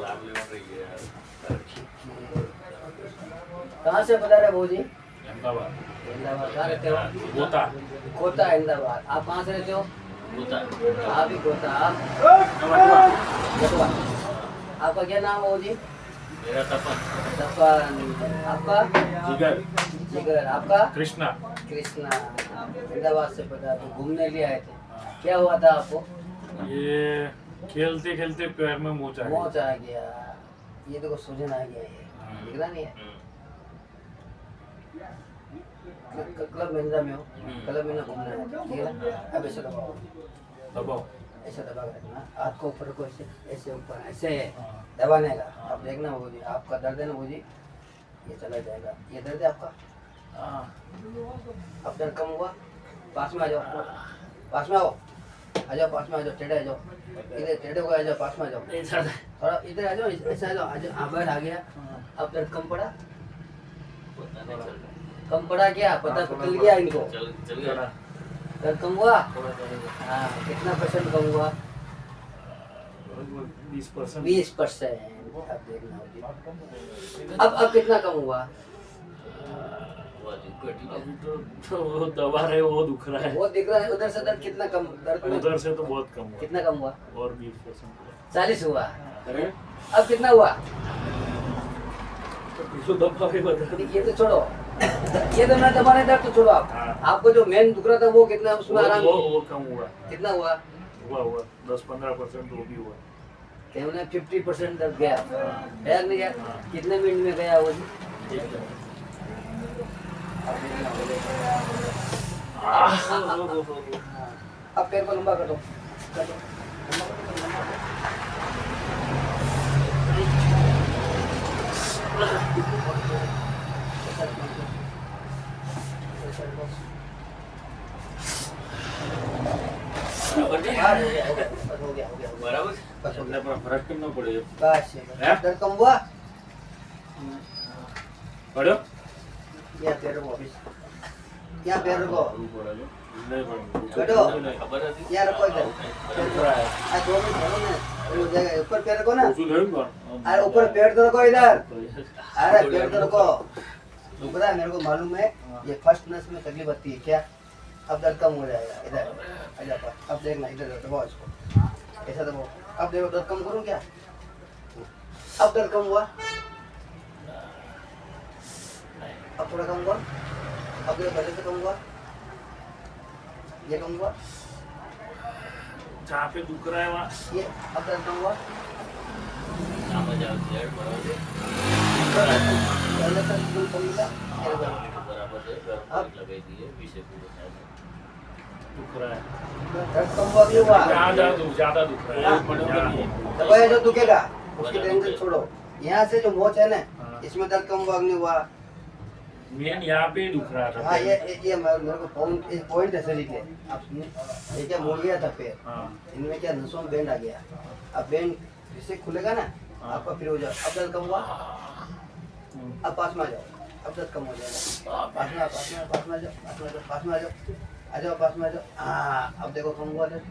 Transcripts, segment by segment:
लाभ लेवा रही है। कहाँ से बता रहे भाजी? अहमदाबाद। अहमदाबाद। कहाँ रहते हो? गोता। कोटा अहमदाबाद। आप कहाँ से रहते हो? गोता। आप भी कोटा। आप गढ़वा। आपका क्या नाम है भाजी? मेरा तपन। तपन। आपका? जिगर। जिगर। आपका? कृष्णा। कृष्णा। अहमदाबाद से पता तो घूमने लिए आए थे। क्या हुआ था आपको? ये खेलते खेलते पैर में मोच आ गई। मोच आ गया। ये देखो सूजन आ गया। ये दिख रहा नहीं है? क्लब महिंद्रा में हो? क्लब महिंद्रा घूमने आए थे, ठीक है ना? अब ऐसे दबाओ, दबाओ। ऐसा दबा के रखना। हाथ को ऊपर को, ऐसे ऐसे ऊपर ऐसे दबाने का। अब देखना भाजी, आपका दर्द है ना भाजी, ये चला जाएगा। ये दर्द है आपका? अब दर्द कम हुआ? पास में आ जाओ, पास में आओ, आ जाओ, पास में आ जाओ, टेढ़े आ जाओ, इधर टेढ़े हो, आ जाओ, पास में आ जाओ, थोड़ा इधर आ जाओ, ऐसा आ जाओ, आ जाओ, बाहर आ गया। अब दर्द कम पड़ा? कम पड़ा क्या? पता चल गया इनको? चल गया। दर्द कम हुआ? हाँ, कितना परसेंट कम हुआ? 20%। 20%। अब देखना होगी। अब कितना कम हुआ? अभी तो वो दबा रहे, वो दुख रहा है। वो दिख रहा है। उधर से दर्द कितना कम? दर्द में उधर से तो बहुत कम हुआ। कितना कम हुआ? और 20% हुआ। 40 हुआ। अब कितना हुआ? तो दबा के बता। ये तो छोड़ो, ये तो मैं दबाने दर्द तो छोड़ो आप। हाँ। आपको जो मेन दुख रहा था वो कितना उसमें आराम? वो कम हुआ। कितना हुआ? हुआ 10-15% वो भी हुआ। हमने 50% दर्द गया। गया नहीं गया? कितने मिनट में गया वो जी? अब पैर को लंबा कर दो, कर दो। हो गया बराबर। बस हो गया। अपना फर्क करना पड़ेगा। बस दर्द कम हुआ? पढ़ो। या पैर को वापस, या पैर को बैठो। या रखो इधर। आ 2 मिनट रखो ना, हो जाएगा। ऊपर पैर रखो ना, अरे ऊपर पैर तो रखो इधर। अरे पैर तो रखो। दुख रहा है मेरे को मालूम है। ये फर्स्ट नस में तकलीफ आती है क्या? अब दर्द कम हो जाएगा। इधर आजा पर। अब देखना, इधर दबाओ इसको, ऐसा दबाओ। अब देखो दर्द कम करूँ क्या? अब दर्द कम हुआ? अब थोड़ा कम हुआ? अब देखो पहले से कम हुआ? ये कम हुआ? जहाँ पे दुख रहा है वहाँ। ये अब दर्द कम हुआ? पहले से बिल्कुल कम मिला? अब दुख रहा है। दर्द कम हुआ भी हुआ? ज्यादा दुख रहा है। दबाया जो दुखेगा उसकी टेंशन छोड़ो। यहाँ से जो मोच है ना, इसमें दर्द कम हुआ नहीं हुआ? मेन यहाँ पे ही दुख रहा था। हाँ, ये मेरे को पॉइंट है शरीर के। आप सुनिए, ये क्या मुड़ गया था पैर, इनमें क्या नसों में बैंड आ गया। अब बैंड इससे खुलेगा ना, आपका फिर हो जाए। अब दर्द कम हुआ? अब पास में आ जाओ, अब दर्द कम हो जाएगा। पास में आ जाओ, पास में आ जाओ, पास में आ जाओ, आ जाओ, पास में आ जाओ। हाँ, अब देखो कम हुआ दर्द।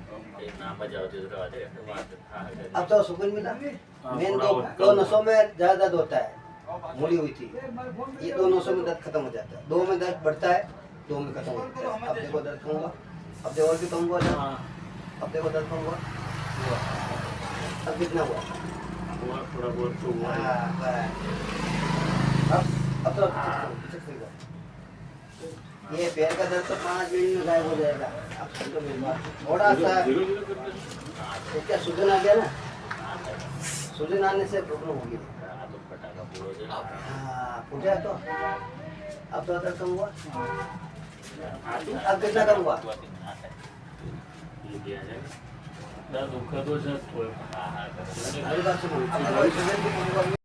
अब तो सुकून मिला। मेन दो नसों में ज्यादा दर्द होता है, मुड़ी हुई थी। ये 2 नसों में दर्द खत्म हो जाता है। 2 में दर्द बढ़ता है, 2 में खत्म हो जाता है। अब देखो दर्द कम हुआ? अब देखो और भी कम हुआ दर्द? अब देखो दर्द कम हुआ? अब कितना हुआ? थोड़ा बहुत तो हुआ। अब तो ये पैर का दर्द तो 5 मिनट में गायब हो जाएगा। अब समझो मेरी बात, थोड़ा सा तो क्या सूजन आ गया ना, सूजन आने से प्रॉब्लम होगी। हाँ, फूटा तो अब तो दर्द कम हुआ? अब कितना कम हुआ? दुख तो अभी बात सुनो।